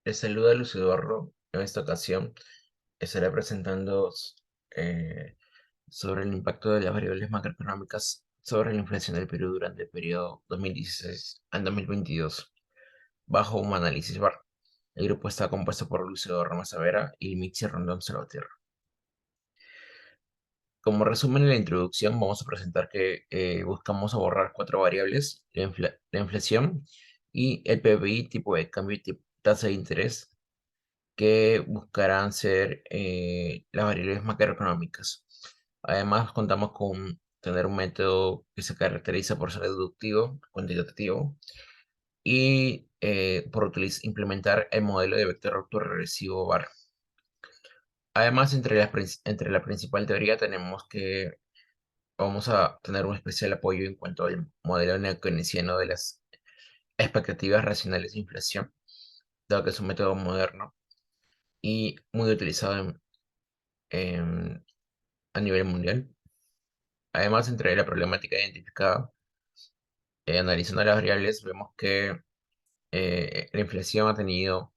Les saluda Luis Eduardo. En esta ocasión estaré presentando eh, sobre el impacto de las variables macroeconómicas sobre la inflación del Perú durante el periodo 2016 al 2022, bajo un análisis VAR. El grupo está compuesto por Luis Eduardo Mazavera y Mixi Rondón Salvatierra. Como resumen en la introducción, vamos a presentar que buscamos abordar cuatro variables: la inflación y el PBI, tipo de cambio y tasa de interés, que buscarán ser las variables macroeconómicas. Además, contamos con tener un método que se caracteriza por ser deductivo, cuantitativo, y por implementar el modelo de vector autoregresivo VAR. Además, entre la principal teoría tenemos que vamos a tener un especial apoyo en cuanto al modelo neokeynesiano de las expectativas racionales de inflación, dado que es un método moderno y muy utilizado en a nivel mundial. Además, entre la problemática identificada, analizando las variables, vemos que la inflación ha tenido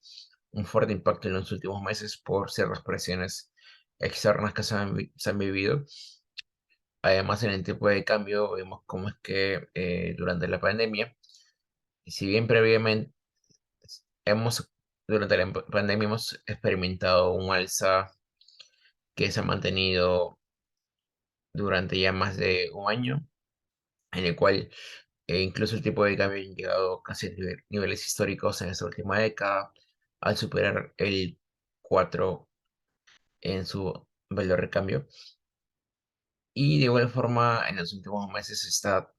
un fuerte impacto en los últimos meses por ciertas presiones externas que se han vivido. Además, en el tipo de cambio, vemos cómo es que durante la pandemia, y si bien previamente hemos, durante la pandemia hemos experimentado un alza que se ha mantenido durante ya más de un año, en el cual incluso el tipo de cambio ha llegado casi a niveles históricos en esta última década, al superar el 4 en su valor de cambio. Y de igual forma, en los últimos meses está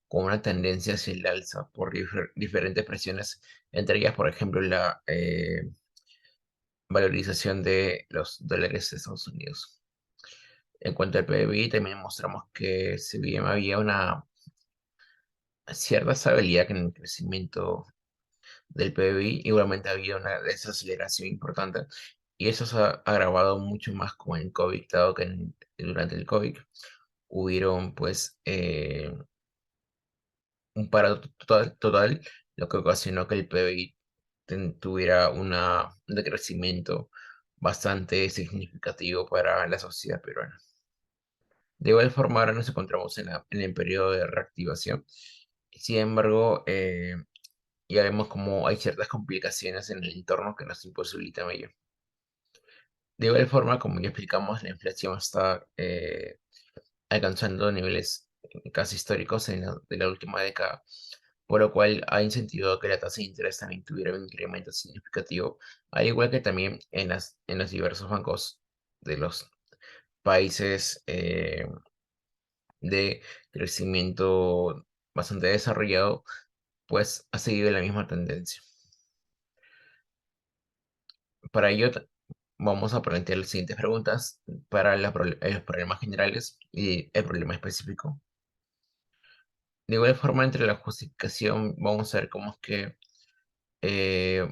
con una tendencia hacia el alza por diferentes presiones, entre ellas, por ejemplo, la valorización de los dólares de Estados Unidos. En cuanto al PBI, también mostramos que si bien había una cierta estabilidad en el crecimiento del PBI, igualmente había una desaceleración importante, y eso se ha agravado mucho más con el COVID, dado que durante el COVID hubieron pues un paro total, lo que ocasionó que el PBI tuviera un decrecimiento bastante significativo para la sociedad peruana. De igual forma, ahora nos encontramos en el periodo de reactivación. Sin embargo, ya vemos como hay ciertas complicaciones en el entorno que nos imposibilitan ello. De igual forma, como ya explicamos, la inflación está alcanzando niveles casi históricos de la última década, por lo cual ha incentivado que la tasa de interés también tuviera un incremento significativo, al igual que también en los diversos bancos de los países de crecimiento bastante desarrollado, pues ha seguido la misma tendencia. Para ello, vamos a plantear las siguientes preguntas para los problemas generales y el problema específico. De igual forma, entre la justificación, vamos a ver cómo es que eh,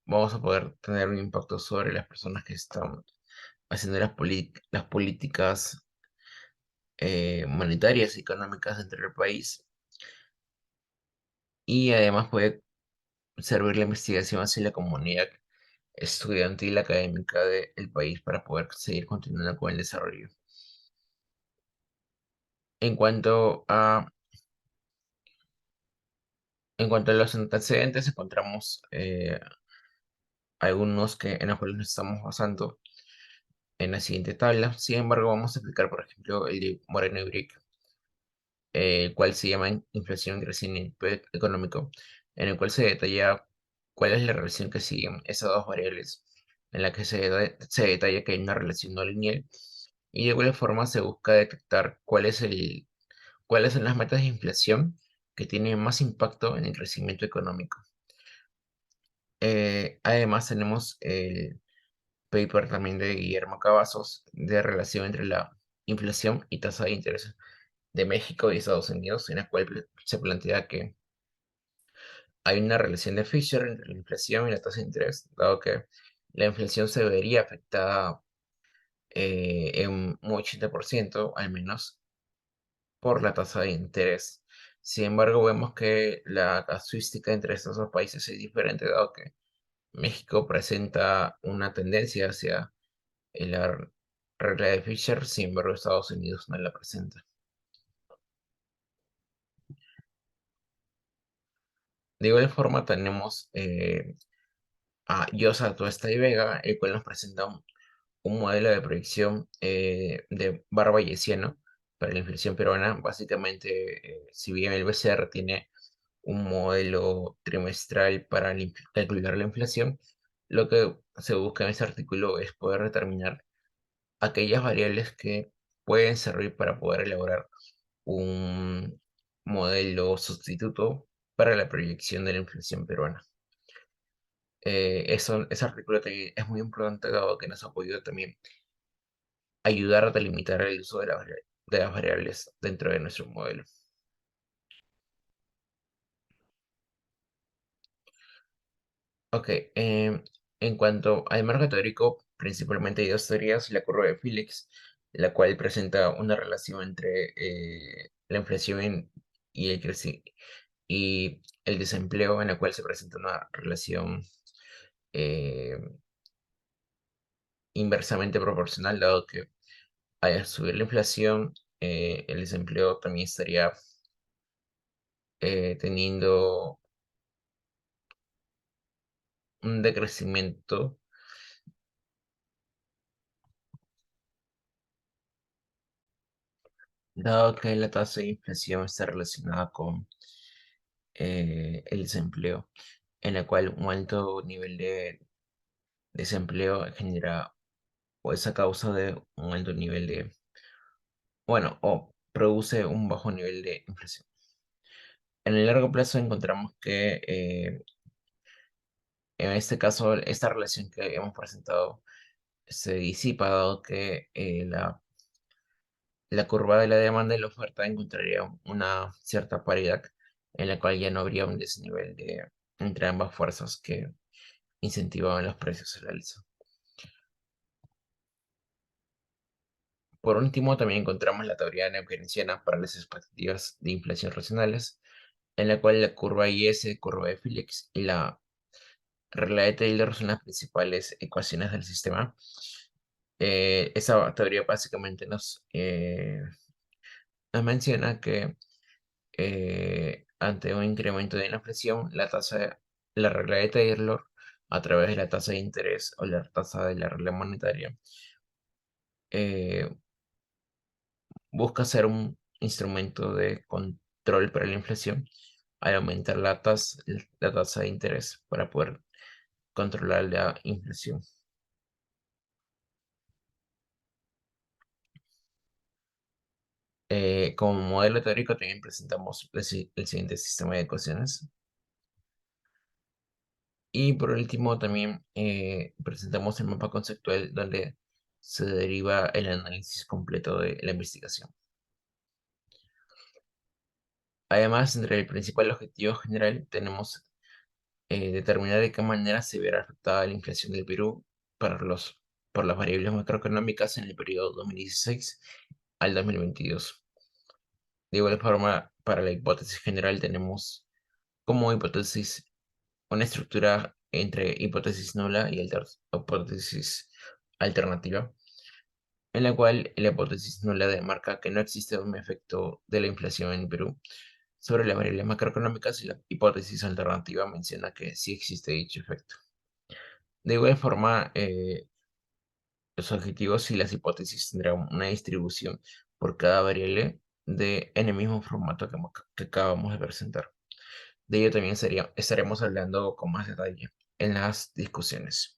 vamos a poder tener un impacto sobre las personas que están haciendo las políticas monetarias y económicas dentro del país. Y además puede servir la investigación hacia la comunidad estudiantil académica del país para poder seguir continuando con el desarrollo. En cuanto a, en cuanto a los antecedentes, encontramos algunos en los cuales nos estamos basando en la siguiente tabla. Sin embargo, vamos a explicar, por ejemplo, el de Moreno y Brick, el cual se llama Inflación y Crecimiento Económico, en el cual se detalla cuál es la relación que siguen esas dos variables, en la que se detalla que hay una relación no lineal, y de igual forma se busca detectar cuáles son las metas de inflación que tienen más impacto en el crecimiento económico. Además, tenemos el paper también de Guillermo Cavazos de relación entre la inflación y tasa de interés de México y Estados Unidos, en la cual se plantea que hay una relación de Fisher entre la inflación y la tasa de interés, dado que la inflación se vería afectada en un 80% al menos por la tasa de interés. Sin embargo, vemos que la casuística entre estos dos países es diferente, dado que México presenta una tendencia hacia la regla de Fisher, sin embargo Estados Unidos no la presenta. De igual forma tenemos a Llosa, Tuesta y Vega, el cual nos presenta un modelo de proyección de barra bayesiano para la inflación peruana. Básicamente, si bien el BCR tiene un modelo trimestral para calcular la inflación, lo que se busca en este artículo es poder determinar aquellas variables que pueden servir para poder elaborar un modelo sustituto para la proyección de la inflación peruana. Ese artículo también es muy importante dado que nos ha podido también ayudar a delimitar el uso de las variables dentro de nuestro modelo. Ok, en cuanto al marco teórico, principalmente hay dos teorías, la curva de Phillips, la cual presenta una relación entre la inflación y y el desempleo, en la cual se presenta una relación eh, inversamente proporcional, dado que al subir la inflación, el desempleo también estaría teniendo un decrecimiento, dado que la tasa de inflación está relacionada con el desempleo, en la cual un alto nivel de desempleo genera o es a causa de un alto nivel de, bueno, o produce un bajo nivel de inflación. En el largo plazo encontramos que en este caso esta relación que hemos presentado se disipa dado que la curva de la demanda y la oferta encontraría una cierta paridad en la cual ya no habría un desnivel entre ambas fuerzas que incentivaban los precios al alza. Por último, también encontramos la teoría neokeynesiana para las expectativas de inflación racionales, en la cual la curva IS, curva de Phillips y la regla de Taylor son las principales ecuaciones del sistema. Esa teoría básicamente nos menciona que ante un incremento de la inflación, la regla de Taylor, a través de la tasa de interés o la tasa de la regla monetaria, eh, busca ser un instrumento de control para la inflación al aumentar la tasa de interés para poder controlar la inflación. Como modelo teórico también presentamos el siguiente sistema de ecuaciones. Y por último también presentamos el mapa conceptual donde se deriva el análisis completo de la investigación. Además, entre el principal objetivo general tenemos determinar de qué manera se verá afectada la inflación del Perú para por las variables macroeconómicas en el periodo 2016 al 2022. De igual forma, para la hipótesis general tenemos como hipótesis una estructura entre hipótesis nula y hipótesis alternativa, en la cual la hipótesis nula demarca que no existe un efecto de la inflación en Perú sobre las variables macroeconómicas y la hipótesis alternativa menciona que sí existe dicho efecto. De igual forma, los objetivos y las hipótesis tendrán una distribución por cada variable en el mismo formato que acabamos de presentar. De ello también estaremos hablando con más detalle en las discusiones.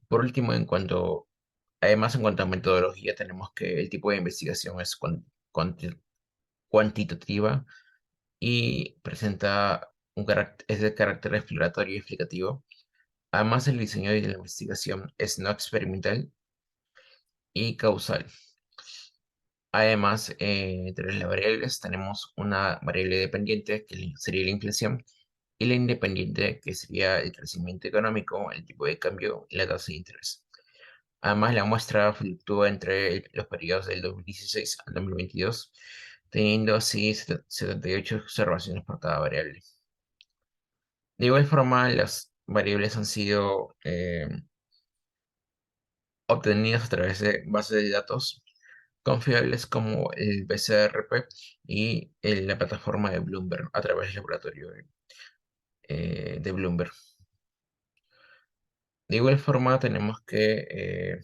Por último, además en cuanto a metodología, tenemos que el tipo de investigación es cuantitativa y es de carácter exploratorio y explicativo. Además, el diseño de la investigación es no experimental y causal. Además, entre las variables tenemos una variable dependiente, que sería la inflación, y la independiente, que sería el crecimiento económico, el tipo de cambio y la tasa de interés. Además, la muestra fluctúa entre los periodos del 2016 al 2022 teniendo así 78 observaciones por cada variable. De igual forma, las variables han sido obtenidas a través de bases de datos confiables como el BCRP y la plataforma de Bloomberg a través del laboratorio de Bloomberg. De igual forma, tenemos que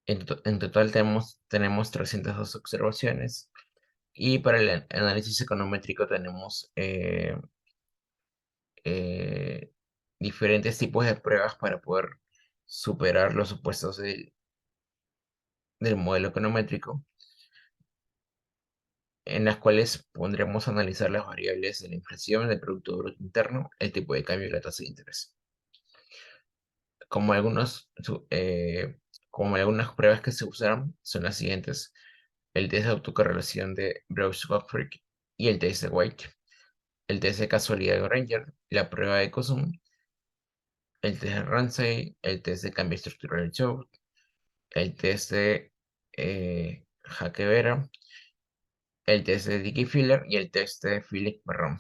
en total tenemos 302 observaciones y para el análisis econométrico tenemos eh, diferentes tipos de pruebas para poder superar los supuestos del modelo econométrico, en las cuales pondremos a analizar las variables de la inflación, del Producto Bruto Interno, el tipo de cambio y la tasa de interés. Como como algunas pruebas que se usaron son las siguientes: el test de autocorrelación de Breusch-Gottfried y el test de White, el test de casualidad de Granger, la prueba de Cosum, el test de Ramsey, el test de cambio estructural de Chow, el test de Hackevera, el test de Dickey-Filler y el test de Philip-Perron,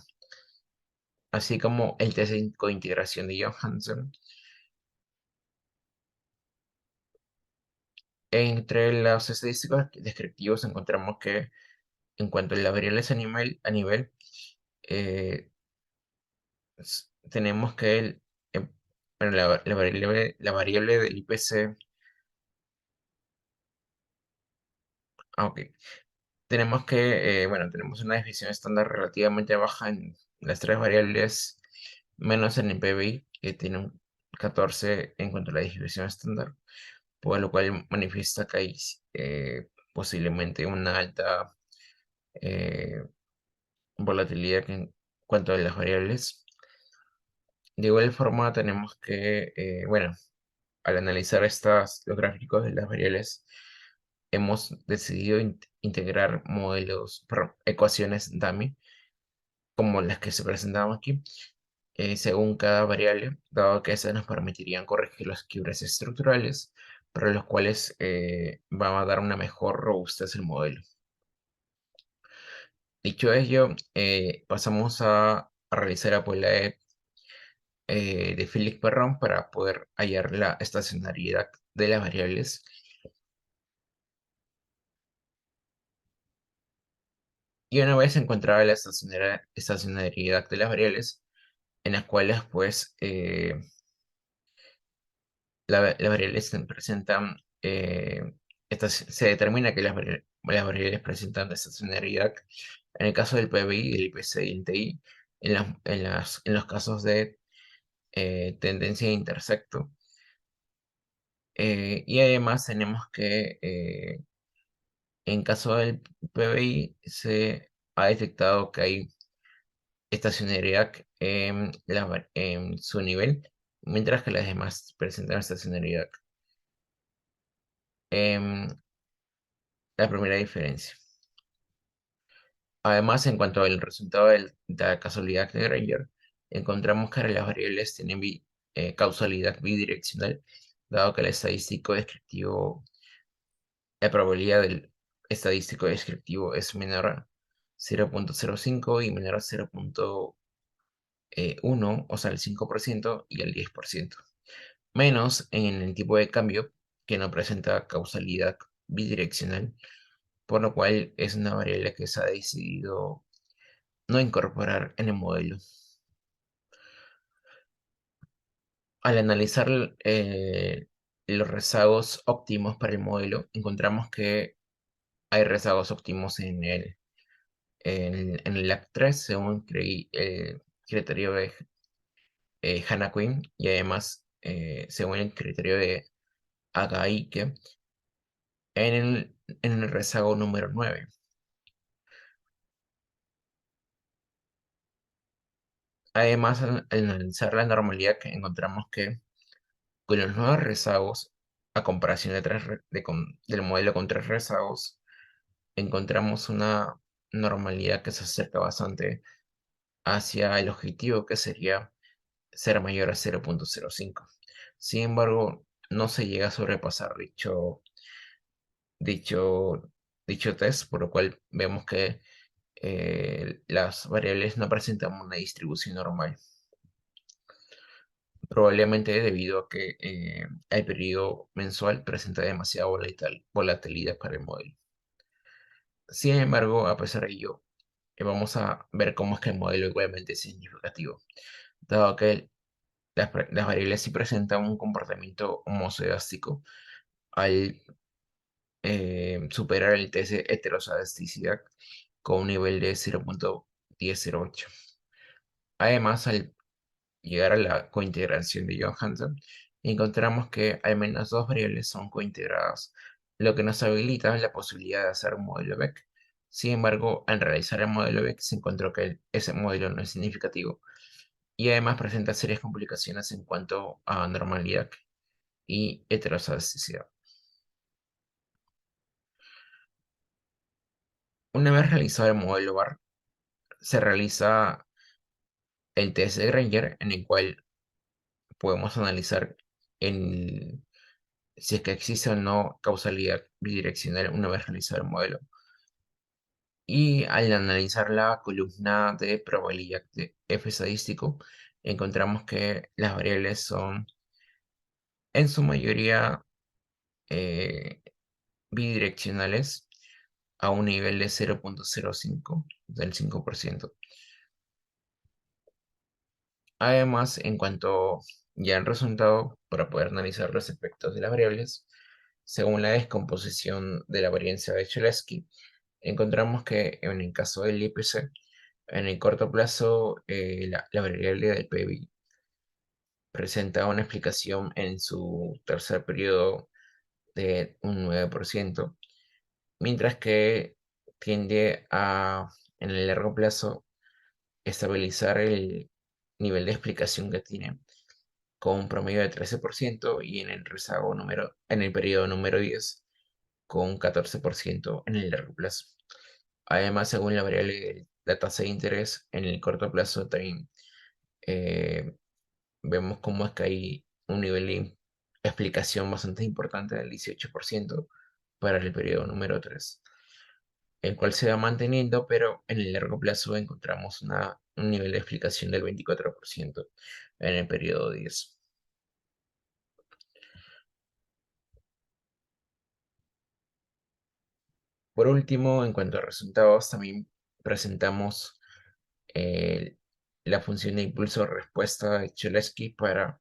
así como el test de cointegración de Johansen. Entre los estadísticos descriptivos encontramos que en cuanto a las variables a nivel eh, tenemos que em, bueno, la variable del IPC, ok, bueno, tenemos una desviación estándar relativamente baja en las tres variables, menos en el PBI, que tiene un 14 en cuanto a la distribución estándar, por lo cual manifiesta que hay posiblemente una alta eh, volatilidad en cuanto a las variables. De igual forma, tenemos que, bueno, al analizar los gráficos de las variables, hemos decidido integrar perdón, ecuaciones dummy, como las que se presentaban aquí, según cada variable, dado que esas nos permitirían corregir los quiebres estructurales, para los cuales va a dar una mejor robustez el modelo. Dicho ello, pasamos a realizar la prueba de Philip Perron para poder hallar la estacionariedad de las variables. Y una vez encontrada la estacionariedad de las variables, en las cuales pues las variables presentan, se determina que las variables presentan estacionariedad en el caso del PBI, el IPC y el TI, en los casos de tendencia de intersecto. Y además tenemos que, en caso del PBI, se ha detectado que hay estacionariedad en su nivel, mientras que las demás presentan estacionariedad. Em, la primera diferencia. Además, en cuanto al resultado de la casualidad de Granger, encontramos que las variables tienen causalidad bidireccional, dado que la probabilidad del estadístico descriptivo es menor a 0,05 y menor a 0,1, o sea, el 5% y el 10%, menos en el tipo de cambio, que no presenta causalidad bidireccional, por lo cual es una variable que se ha decidido no incorporar en el modelo. Al analizar los rezagos óptimos para el modelo, encontramos que hay rezagos óptimos en el LAC3, según el criterio de Hannah Quinn, y además, según el criterio de Agaike, en el rezago número 9. Además, al analizar la normalidad, encontramos que con los nuevos rezagos, a comparación del modelo con tres rezagos, encontramos una normalidad que se acerca bastante hacia el objetivo, que sería ser mayor a 0,05. Sin embargo, no se llega a sobrepasar dicho dicho test, por lo cual vemos que las variables no presentan una distribución normal, probablemente debido a que el periodo mensual presenta demasiada volatilidad para el modelo. Sin embargo, a pesar de ello, vamos a ver cómo es que el modelo igualmente es significativo, dado que las variables sí presentan un comportamiento homoscedástico al superar el test de heteroscedasticidad con un nivel de 0.1008. Además, al llegar a la cointegración de Johansson, encontramos que al menos dos variables son cointegradas, lo que nos habilita la posibilidad de hacer un modelo Beck. Sin embargo, al realizar el modelo Beck se encontró que ese modelo no es significativo y además presenta serias complicaciones en cuanto a normalidad y heteroscedasticidad. Una vez realizado el modelo BAR, se realiza el test de Granger, en el cual podemos analizar en si es que existe o no causalidad bidireccional una vez realizado el modelo. Y al analizar la columna de probabilidad de F estadístico, encontramos que las variables son en su mayoría eh, bidireccionales a un nivel de 0.05 del 5%. Además, en cuanto ya al resultado, para poder analizar los efectos de las variables, según la descomposición de la varianza de Cholesky, encontramos que en el caso del IPC, en el corto plazo, la variable del PBI presenta una explicación en su tercer periodo de un 9%, mientras que tiende a, en el largo plazo, estabilizar el nivel de explicación que tiene con un promedio de 13% y en el periodo número 10 con un 14% en el largo plazo. Además, según la variable de la tasa de interés, en el corto plazo también eh, vemos cómo es que hay un nivel de explicación bastante importante del 18% para el periodo número 3, el cual se va manteniendo, pero en el largo plazo encontramos un nivel de explicación del 24% en el periodo 10. Por último, en cuanto a resultados, también presentamos eh, la función de impulso-respuesta de Cholesky para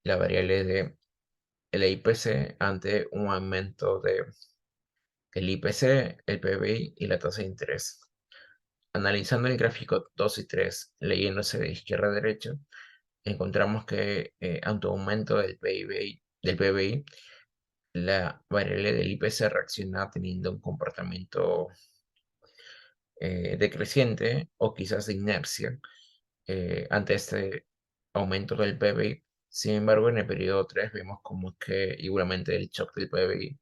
la variable de el IPC ante un aumento de el IPC, el PBI y la tasa de interés. Analizando el gráfico 2 y 3, leyéndose de izquierda a derecha, encontramos que ante un aumento del PBI, la variable del IPC reacciona teniendo un comportamiento decreciente o quizás de inercia ante este aumento del PBI. Sin embargo, en el periodo 3 vemos como es que igualmente el shock del PBI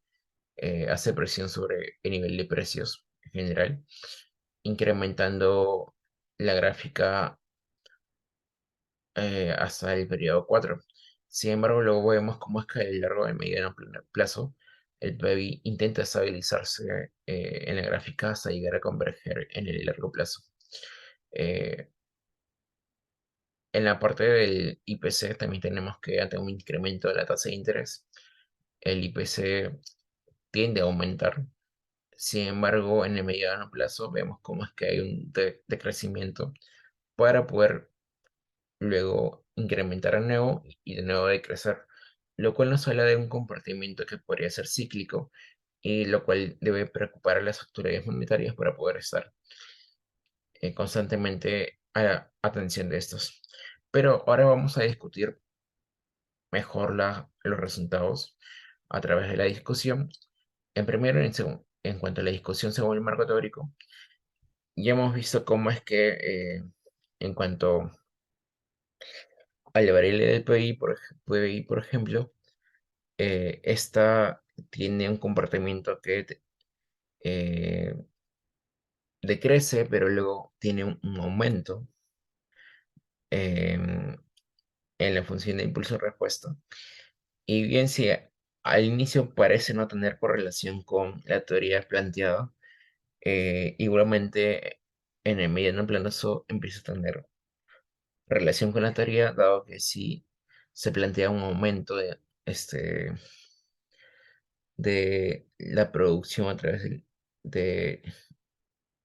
hace presión sobre el nivel de precios en general, incrementando la gráfica hasta el periodo 4. Sin embargo, luego vemos cómo es que a lo largo del mediano plazo el PBI intenta estabilizarse en la gráfica hasta llegar a converger en el largo plazo. Eh, En la parte del IPC también tenemos que ante un incremento de la tasa de interés, el IPC tiende a aumentar. Sin embargo, en el mediano plazo vemos cómo es que hay un decrecimiento para poder luego incrementar de nuevo y de nuevo decrecer, lo cual nos habla de un comportamiento que podría ser cíclico y lo cual debe preocupar a las autoridades monetarias para poder estar constantemente a la atención de estos. Pero ahora vamos a discutir mejor los resultados a través de la discusión. En primero, en cuanto a la discusión según el marco teórico, ya hemos visto cómo es que en cuanto a la variable del PBI, por ejemplo, esta tiene un comportamiento que eh, decrece, pero luego tiene un aumento en la función de impulso-respuesta. Y bien, si al inicio parece no tener correlación con la teoría planteada. Igualmente, en el mediano plazo empieza a tener relación con la teoría, dado que si se plantea un aumento de la producción a través de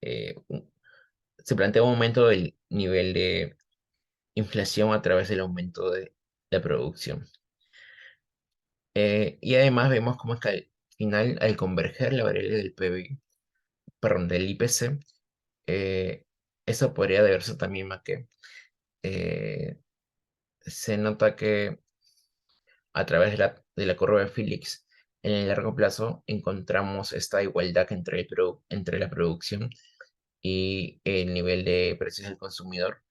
eh, un- se plantea un aumento del nivel de inflación a través del aumento de la producción. Y además vemos cómo es que al final, al converger la variable del PBI, perdón, del IPC, eh, eso podría deberse también a que eh, se nota que a través de la curva de Phillips, en el largo plazo encontramos esta igualdad entre, entre la producción y el nivel de precios del consumidor,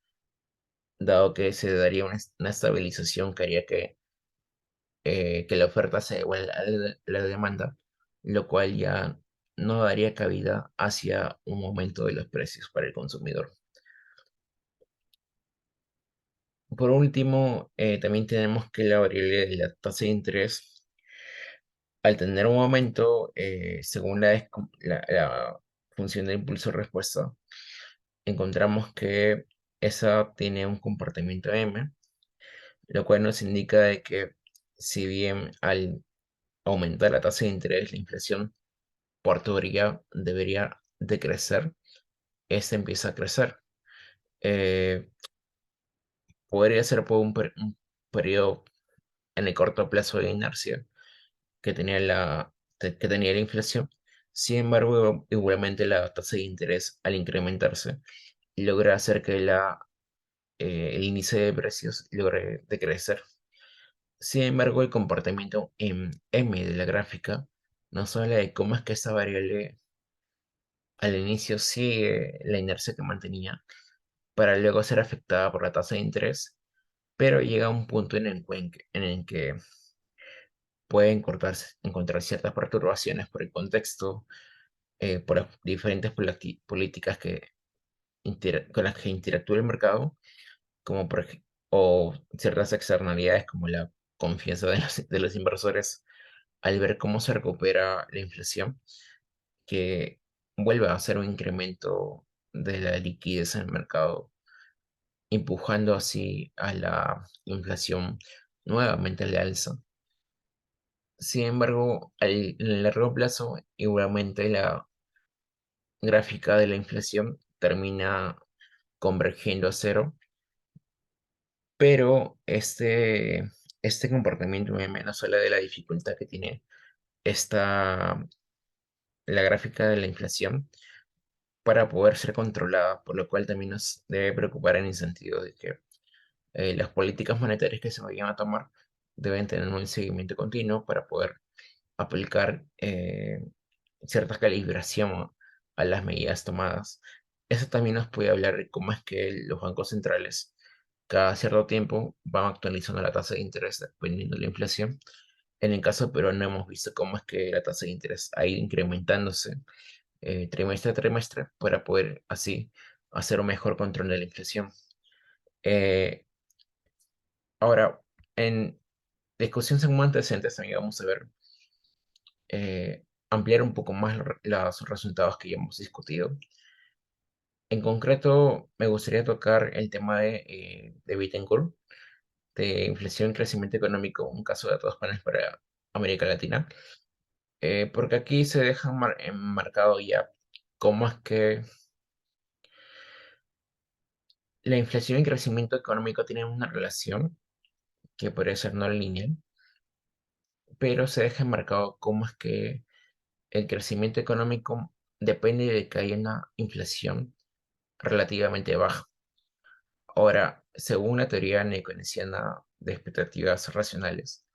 dado que se daría una estabilización que haría que la oferta sea igual a la demanda, lo cual ya no daría cabida hacia un aumento de los precios para el consumidor. Por último, también tenemos que la variable de la tasa de interés, al tener un aumento, según la función de impulso-respuesta, encontramos que esa tiene un comportamiento M, lo cual nos indica de que si bien al aumentar la tasa de interés, la inflación por teoría debería decrecer, esta empieza a crecer. Eh, Podría ser por un periodo en el corto plazo de inercia que tenía que tenía la inflación. Sin embargo, igualmente la tasa de interés al incrementarse logra hacer que el índice de precios logre decrecer. Sin embargo, el comportamiento en M de la gráfica nos habla de cómo es que esta variable al inicio sigue la inercia que mantenía para luego ser afectada por la tasa de interés, pero llega a un punto en el que pueden encontrar ciertas perturbaciones por el contexto, por las diferentes políticas con las que interactúa el mercado, como o ciertas externalidades como la confianza de los inversores al ver cómo se recupera la inflación, que vuelve a hacer un incremento de la liquidez en el mercado, empujando así a la inflación nuevamente al alza. Sin embargo, en el largo plazo, igualmente la gráfica de la inflación termina convergiendo a cero, pero este comportamiento menos habla de la dificultad que tiene esta, la gráfica de la inflación para poder ser controlada, por lo cual también nos debe preocupar en el sentido de que las políticas monetarias que se vayan a tomar deben tener un seguimiento continuo para poder aplicar cierta calibración a las medidas tomadas. Eso también nos puede hablar de cómo es que los bancos centrales cada cierto tiempo van actualizando la tasa de interés dependiendo de la inflación. En el caso peruano hemos visto cómo es que la tasa de interés ha ido incrementándose trimestre a trimestre para poder así hacer un mejor control de la inflación. Eh, Ahora, en discusión según antecedentes, también vamos a ver ampliar un poco más los resultados que ya hemos discutido. En concreto, me gustaría tocar el tema de Bittencourt, de inflación y crecimiento económico, un caso de datos panes para América Latina, porque aquí se deja enmarcado ya cómo es que la inflación y crecimiento económico tienen una relación que puede ser no lineal, pero se deja enmarcado cómo es que el crecimiento económico depende de que haya una inflación relativamente baja. Ahora, según la teoría neokeynesiana de expectativas racionales,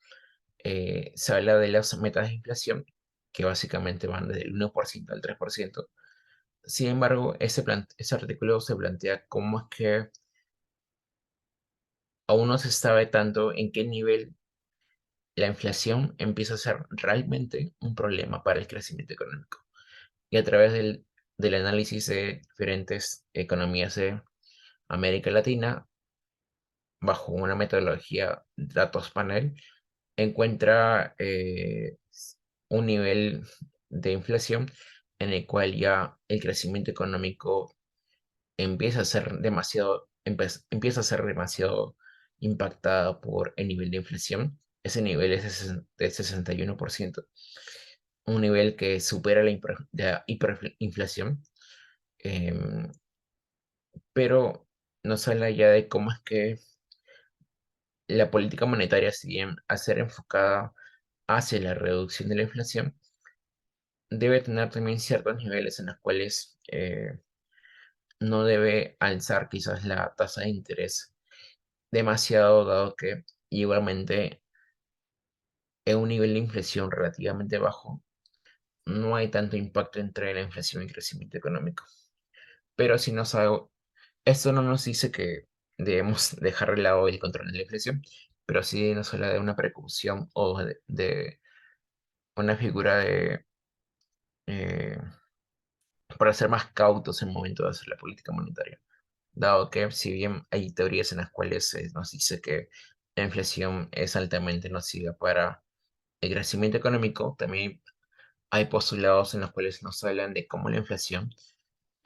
se habla de las metas de inflación, que básicamente van desde el 1% al 3%. Sin embargo, ese artículo se plantea cómo es que aún no se sabe tanto en qué nivel la inflación empieza a ser realmente un problema para el crecimiento económico. Y a través del análisis de diferentes economías de América Latina, bajo una metodología datos panel, encuentra un nivel de inflación en el cual ya el crecimiento económico empieza a ser demasiado impactada por el nivel de inflación. Ese nivel es de 61%, un nivel que supera la hiperinflación, em, pero nos habla ya de cómo es que la política monetaria, si bien al ser enfocada hacia la reducción de la inflación, debe tener también ciertos niveles en los cuales no debe alzar quizás la tasa de interés demasiado, dado que igualmente en un nivel de inflación relativamente bajo no hay tanto impacto entre la inflación y el crecimiento económico. Pero si no algo, esto no nos dice que debemos dejar de lado el control de la inflación, pero sí nos habla de una precaución o de una figura de eh, para ser más cautos en el momento de hacer la política monetaria. Dado que si bien hay teorías en las cuales se nos dice que la inflación es altamente nociva para el crecimiento económico, también hay postulados en los cuales nos hablan de cómo la inflación,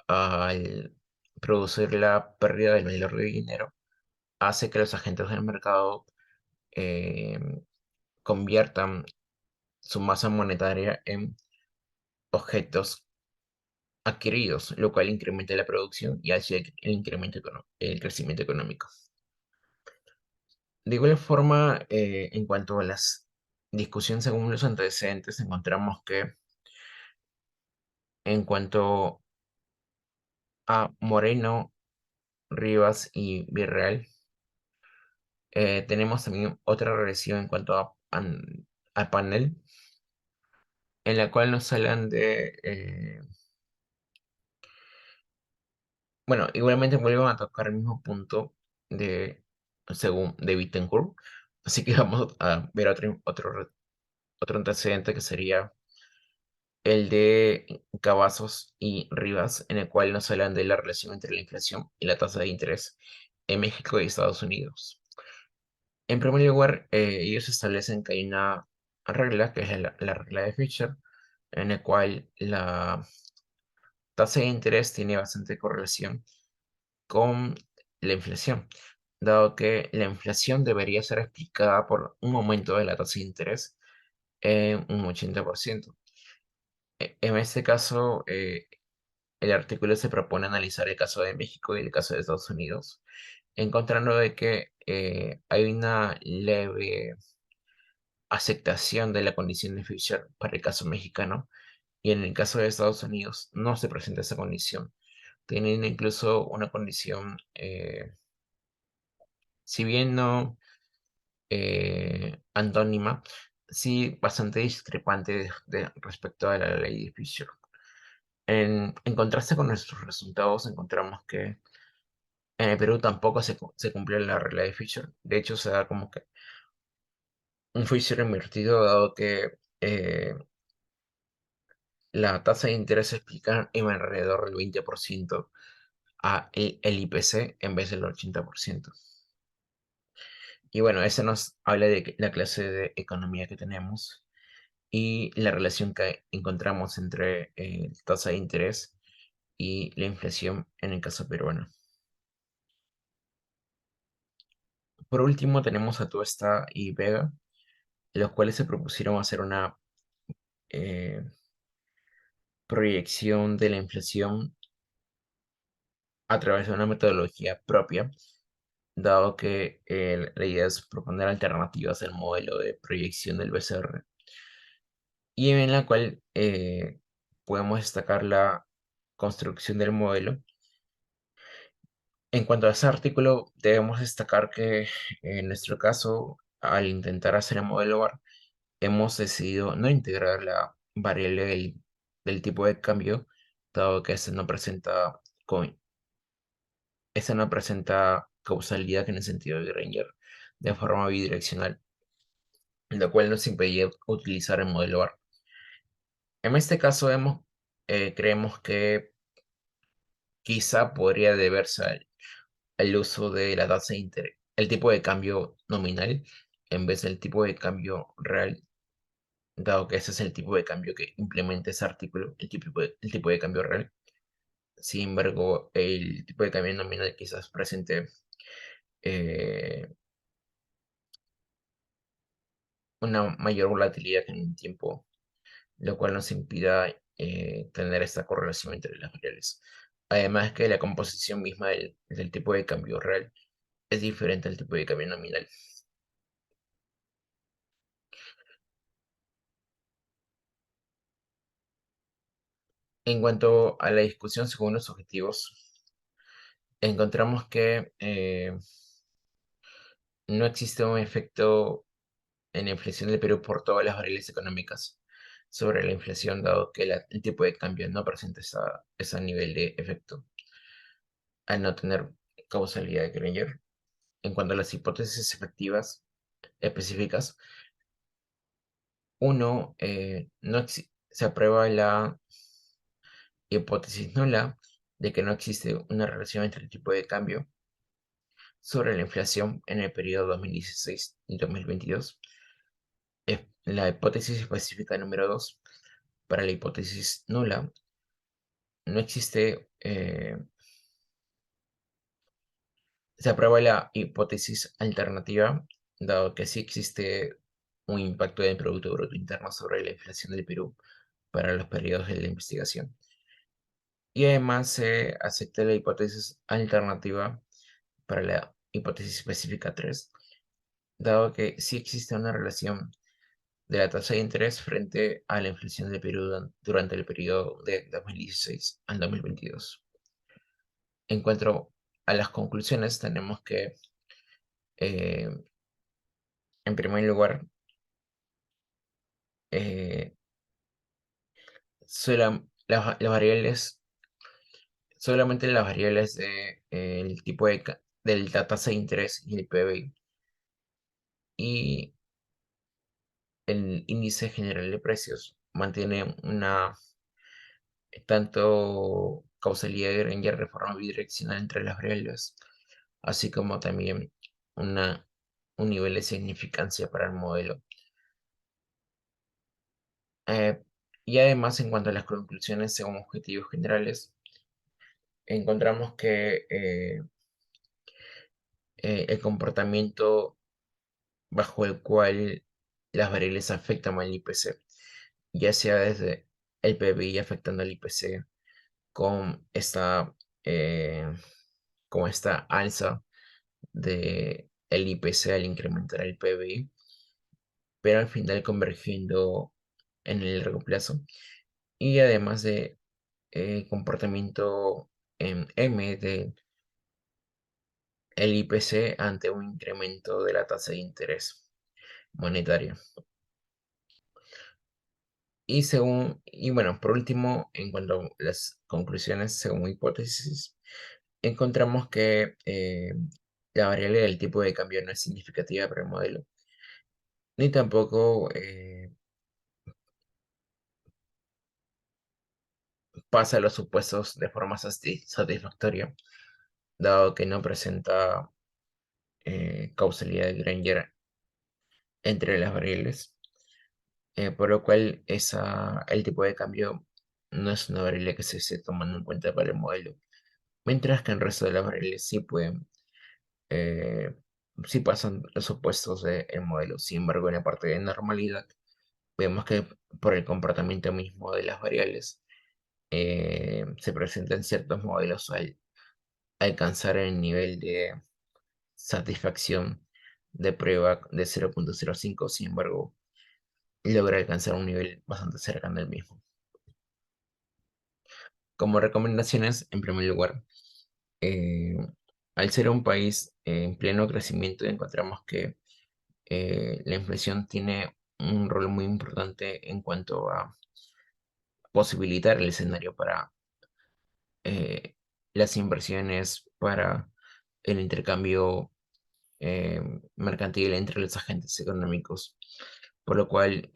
al producir la pérdida del valor de dinero, hace que los agentes del mercado eh, conviertan su masa monetaria en objetos adquiridos, lo cual incrementa la producción y hace el crecimiento económico. De igual forma, en cuanto a las discusiones según los antecedentes, encontramos que en cuanto a Moreno, Rivas y Virreal, tenemos también otra regresión en cuanto a panel, en la cual nos hablan bueno, igualmente vuelven a tocar el mismo punto según de Bittencourt, así que vamos a ver otro antecedente que sería el de Cavazos y Rivas, en el cual nos hablan de la relación entre la inflación y la tasa de interés en México y Estados Unidos. En primer lugar, ellos establecen que hay una regla, que es la regla de Fisher, en la cual la tasa de interés tiene bastante correlación con la inflación, dado que la inflación debería ser explicada por un aumento de la tasa de interés en un 80%. En este caso, el artículo se propone analizar el caso de México y el caso de Estados Unidos, encontrando de que hay una leve aceptación de la condición de Fisher para el caso mexicano, y en el caso de Estados Unidos no se presenta esa condición, teniendo incluso una condición, si bien no antónima, sí bastante discrepante respecto a la ley de Fisher. En contraste con nuestros resultados, encontramos que en el Perú tampoco se cumplió la regla de Fisher. De hecho, se da como que un Fisher invertido, dado que la tasa de interés se explica en alrededor del 20% a el IPC en vez del 80%. Y bueno, eso nos habla de la clase de economía que tenemos y la relación que encontramos entre tasa de interés y la inflación en el caso peruano. Por último, tenemos a Tuesta y Vega, los cuales se propusieron hacer una eh, proyección de la inflación a través de una metodología propia, dado que la idea es proponer alternativas al modelo de proyección del BCR, y en la cual podemos destacar la construcción del modelo. En cuanto a ese artículo, debemos destacar que en nuestro caso, al intentar hacer el modelo VAR, hemos decidido no integrar la variable del tipo de cambio, dado que este no presenta causalidad en el sentido de Granger de forma bidireccional, lo cual nos impedía utilizar el modelo VAR. En este caso, creemos que quizá podría deberse al uso de la tasa de interés, el tipo de cambio nominal, en vez del tipo de cambio real, dado que ese es el tipo de cambio que implementa ese artículo, el tipo de cambio real. Sin embargo, el tipo de cambio nominal quizás presente eh, una mayor volatilidad en el tiempo, lo cual nos impida tener esta correlación entre las variables. Además que la composición misma del tipo de cambio real es diferente al tipo de cambio nominal. En cuanto a la discusión según los objetivos, encontramos que no existe un efecto en la inflación del Perú por todas las variables económicas sobre la inflación, dado que el tipo de cambio no presenta ese nivel de efecto al no tener causalidad de Granger. En cuanto a las hipótesis efectivas específicas, uno, se aprueba la hipótesis nula de que no existe una relación entre el tipo de cambio sobre la inflación en el periodo 2016 y 2022. La hipótesis específica número 2, para la hipótesis nula, no existe, se aprueba la hipótesis alternativa, dado que sí existe un impacto del Producto Bruto Interno sobre la inflación del Perú para los periodos de la investigación. Y además se acepta la hipótesis alternativa para la hipótesis específica 3, dado que sí existe una relación de la tasa de interés frente a la inflación del Perú durante el periodo de 2016 al 2022. En cuanto a las conclusiones, tenemos que, eh, en primer lugar, eh, las variables, solamente las variables el tipo de la tasa de interés y el PBI y el índice general de precios mantiene una tanto causalidad de Granger de forma bidireccional entre las variables, así como también una, un nivel de significancia para el modelo. Eh, y además, en cuanto a las conclusiones según objetivos generales, encontramos que el comportamiento bajo el cual las variables afectan al IPC, ya sea desde el PBI afectando al IPC con eh, con esta alza de el IPC al incrementar el PBI, pero al final convergiendo en el largo plazo. Y además de comportamiento en M de el IPC ante un incremento de la tasa de interés monetaria. Y bueno, por último, en cuanto a las conclusiones según hipótesis, encontramos que la variable del tipo de cambio no es significativa para el modelo, ni tampoco pasa los supuestos de forma satisfactoria, dado que no presenta causalidad de Granger entre las variables, por lo cual el tipo de cambio no es una variable que se esté tomando en cuenta para el modelo, mientras que el resto de las variables eh, sí pasan los supuestos del modelo. Sin embargo, en la parte de normalidad, vemos que por el comportamiento mismo de las variables, se presentan ciertos modelos al alcanzar el nivel de satisfacción de prueba de 0,05. Sin embargo, logra alcanzar un nivel bastante cercano al mismo. Como recomendaciones, en primer lugar, eh, al ser un país en pleno crecimiento, encontramos que la inflación tiene un rol muy importante en cuanto a posibilitar el escenario para eh, las inversiones, para el intercambio eh, mercantil entre los agentes económicos, por lo cual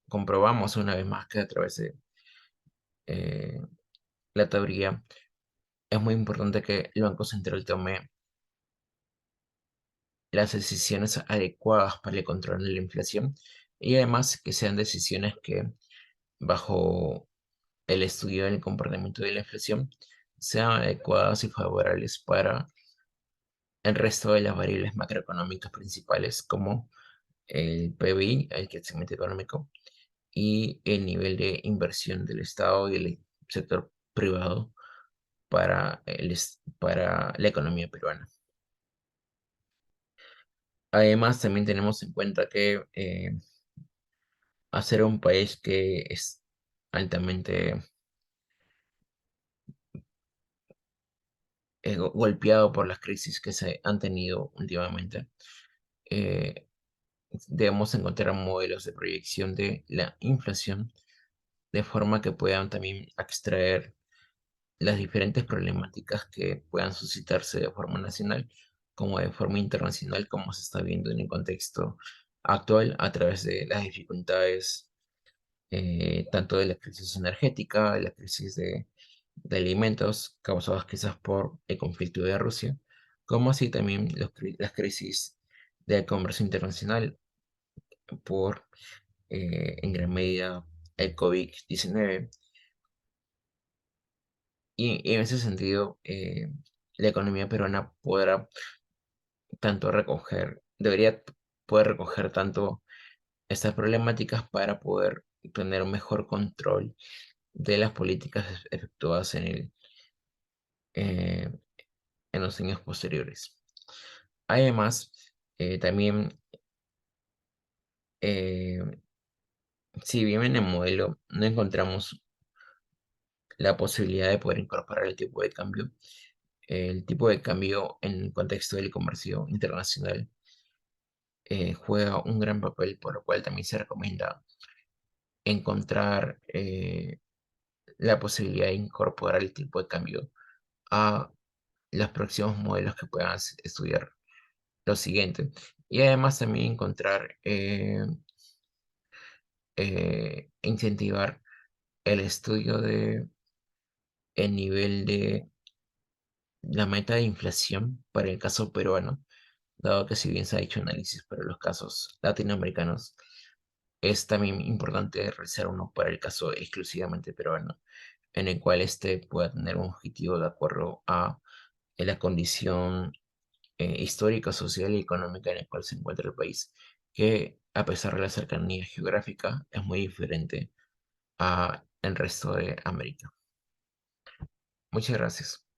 comprobamos una vez más que a través de eh, la teoría es muy importante que el Banco Central tome las decisiones adecuadas para el control de la inflación y además que sean decisiones que bajo el estudio del comportamiento de la inflación sean adecuadas y favorables para el resto de las variables macroeconómicas principales como el PBI, el crecimiento económico, y el nivel de inversión del Estado y el sector privado para la economía peruana. Además, también tenemos en cuenta que hacer un país que es altamente golpeado por las crisis que se han tenido últimamente, eh, debemos encontrar modelos de proyección de la inflación de forma que puedan también extraer las diferentes problemáticas que puedan suscitarse de forma nacional como de forma internacional, como se está viendo en el contexto actual a través de las dificultades tanto de la crisis energética, de la crisis de alimentos causadas quizás por el conflicto de Rusia, como así también las crisis del comercio internacional por en gran medida el COVID-19. Y en ese sentido, la economía peruana podrá tanto recoger, debería poder recoger tanto estas problemáticas para poder tener un mejor control de las políticas efectuadas eh, en los años posteriores. Además, también, eh, si bien en el modelo no encontramos la posibilidad de poder incorporar el tipo de cambio en el contexto del comercio internacional juega un gran papel, por lo cual también se recomienda encontrar la posibilidad de incorporar el tipo de cambio a los próximos modelos que puedan estudiar lo siguiente. Y además también encontrar, incentivar el estudio de el nivel de la meta de inflación para el caso peruano, dado que si bien se ha hecho análisis para los casos latinoamericanos, es también importante realizar uno para el caso exclusivamente peruano, en el cual éste pueda tener un objetivo de acuerdo a la condición histórica, social y económica en la cual se encuentra el país, que a pesar de la cercanía geográfica es muy diferente a el resto de América. Muchas gracias.